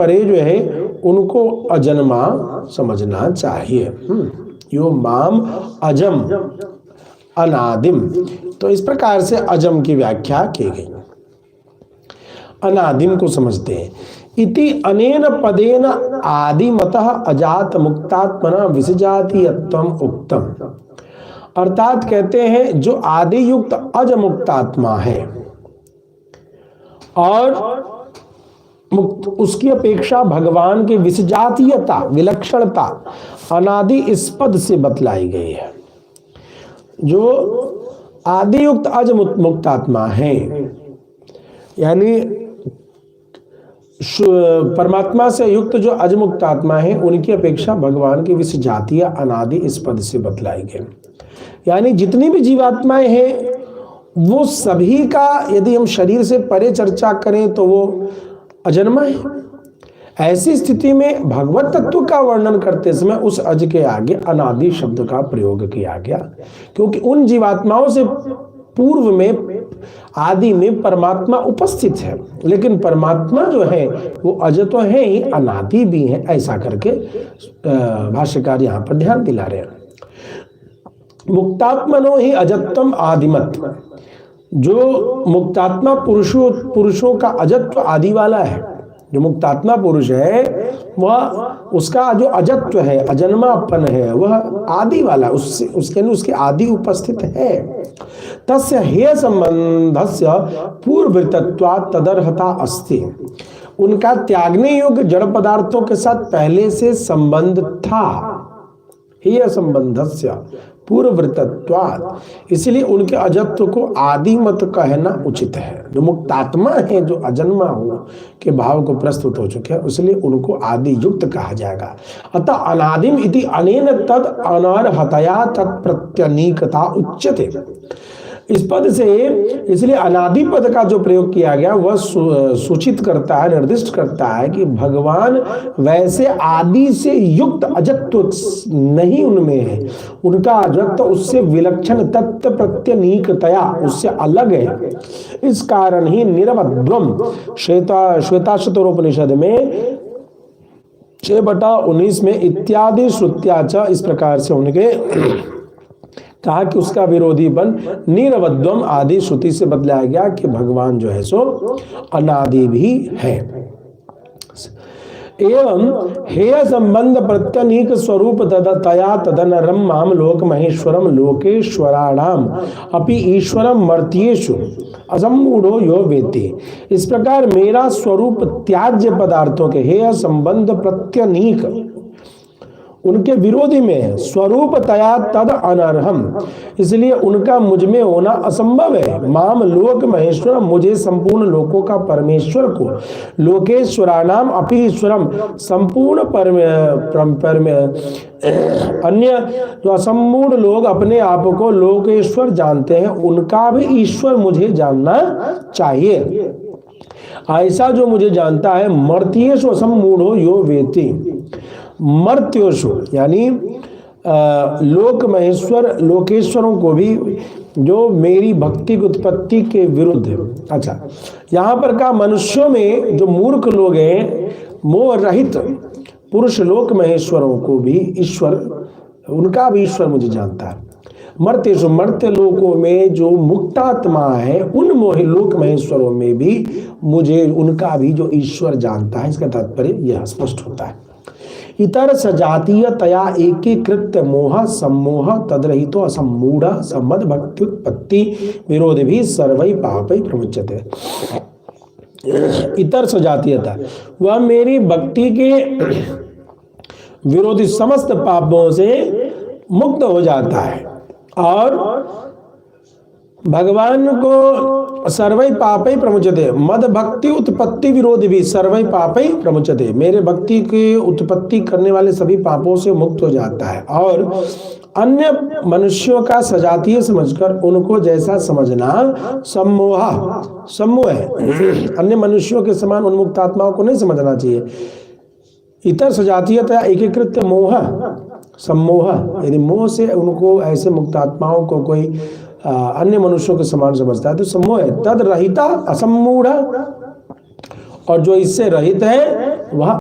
परे जो है उनको अजन्मा समझना चाहिए। यो माम अजम अनादिम, तो इस प्रकार से अजम की व्याख्या की गई। अनादिम को समझते हैं। इति अनेन पदेन आदिमतः अजात मुक्तात्मना विसजातीयत्वम उक्तम, अर्थात कहते हैं जो आदि युक्त अज मुक्तात्मा है और मुक्त उसकी अपेक्षा भगवान की विसजातीयता विलक्षणता अनादि इस पद से बतलाई गई है। जो आदि युक्त अज मुक्तात्मा है, यानी परमात्मा से युक्त जो अजमुक्त आत्मा है उनकी अपेक्षा भगवान की विसजातीय अनादि इस पद से बतलाई गई। यानी जितनी भी जीवात्माएं हैं वो सभी का यदि हम शरीर से परे चर्चा करें तो वो अजन्मा है। ऐसी स्थिति में भगवत तत्व का वर्णन करते समय उस अज के आगे अनादि शब्द का प्रयोग किया गया, क्योंकि उन जीवात्माओं से पूर्व में आदि में परमात्मा उपस्थित है, लेकिन परमात्मा जो है वो अज तो है ही, अनादि भी है। ऐसा करके भाष्यकार यहाँ पर ध्यान दिला रहे हैं। मुक्तात्मनो ही अजत्वम आदिमत, जो मुक्तात्मा पुरुषों का अजत्व आदि वाला है। जो मुक्तात्मा पुरुष है वह उसका जो अजत्व है अजन्मापन है वह आदि वाला, उसके आदि उपस्थित है। तस्य हेय संबंधस्य पूर्ववृत्तत्वात् तदर्हता अस्ति, उनका त्यागने योग्य जड़ पदार्थों के साथ पहले से संबंध था। हेय संबंधस्य पूर्ववृत्तत्वात्, इसलिए उनके अजत्व को आदि मत कहना उचित है। जो मुक्तात्मा है, जो अजन्मा हो के भाव को प्रस्तुत हो चुके हैं, इसलिए उनको आदि युक्त कहा जाएगा। अतः अनादिम इति अनेन तद अनर्हतया तत्प्रत्यनीकता उच्यते। इस पद से इसलिए अनादि पद का जो प्रयोग किया गया वह सूचित करता है, निर्दिष्ट करता है कि भगवान वैसे आदि से युक्त अजत्व नहीं उनमें है, उनका अजत्व उससे विलक्षण तत्व प्रत्यनीकतया उससे अलग है। इस कारण ही निरवध्वम श्वेताश्वतरोपनिषद में 6/19 में इत्यादि श्रुत्याच इस प्रकार से उनके कहा कि उसका विरोधी बन निरवध्वम आदि श्रुति से बदलाया गया कि भगवान जो है सो अनादि भी है। एवं हेय संबंध प्रत्यनीक स्वरूप तया तदनरम माम लोक महेश्वरम लोकेश्वराणाम अपि ईश्वरम मर्त्येषु असम्मूढ़ो यो वेति। इस प्रकार मेरा स्वरूप त्याज्य पदार्थों के हेय संबंध प्रत्यनीक उनके विरोधी में है, स्वरूप तया तद अनर्हम, इसलिए उनका मुझ में होना असंभव है। माम लोक महेश्वर, मुझे संपूर्ण लोकों का परमेश्वर को, लोकेश्वराणाम अपि ईश्वरम, संपूर्ण अन्य जो असम्मूढ़ लोग अपने आप को लोकेश्वर जानते हैं उनका भी ईश्वर मुझे जानना चाहिए। ऐसा जो मुझे जानता है मर्त्येषु असम्मूढ़ो यो वेति। मर्त्योषु यानी लोक महेश्वर लोकेश्वरों को भी जो मेरी भक्ति की उत्पत्ति के विरुद्ध है। अच्छा, यहाँ पर का मनुष्यों में जो मूर्ख लोग हैं, मोह रहित पुरुष लोक महेश्वरों को भी ईश्वर, उनका भी ईश्वर मुझे जानता है। मर्त्येषु मर्त्य लोकों में जो मुक्तात्मा है उन मोह लोक महेश्वरों में भी मुझे उनका भी जो ईश्वर जानता है। इसका तात्पर्य यह स्पष्ट होता है। इतर सजातीयतया एकीकृत मोह सम्मोह तद्रहितो असम्मूढ़ सम्मद भक्ति उत्पत्ति विरोध भी सर्वै पापै प्रमुच्यते। इतर सजातीयता वह मेरी भक्ति के विरोधी समस्त पापों से मुक्त हो जाता है और भगवान को सर्वै पापै प्रमुच्यते। मद भक्ति उत्पत्ति विरोध भी सर्वै पापै प्रमुच्यते, मेरे भक्ति की उत्पत्ति करने वाले सभी पापों से मुक्त हो जाता है। और अन्य मनुष्यों का सजातीय समझकर उनको जैसा समझना सम्मोह है। अन्य मनुष्यों के समान उन्मुक्त आत्माओं को नहीं समझना चाहिए। इतर सजातीयता एकीकृत मोह सम्मोह, यदि मोह से उनको ऐसे मुक्त आत्माओं को कोई अन्य मनुष्यों के समान समझता है तो सम्मोह है। तद रहिता असम्मूढ़, और जो इससे रहित है वह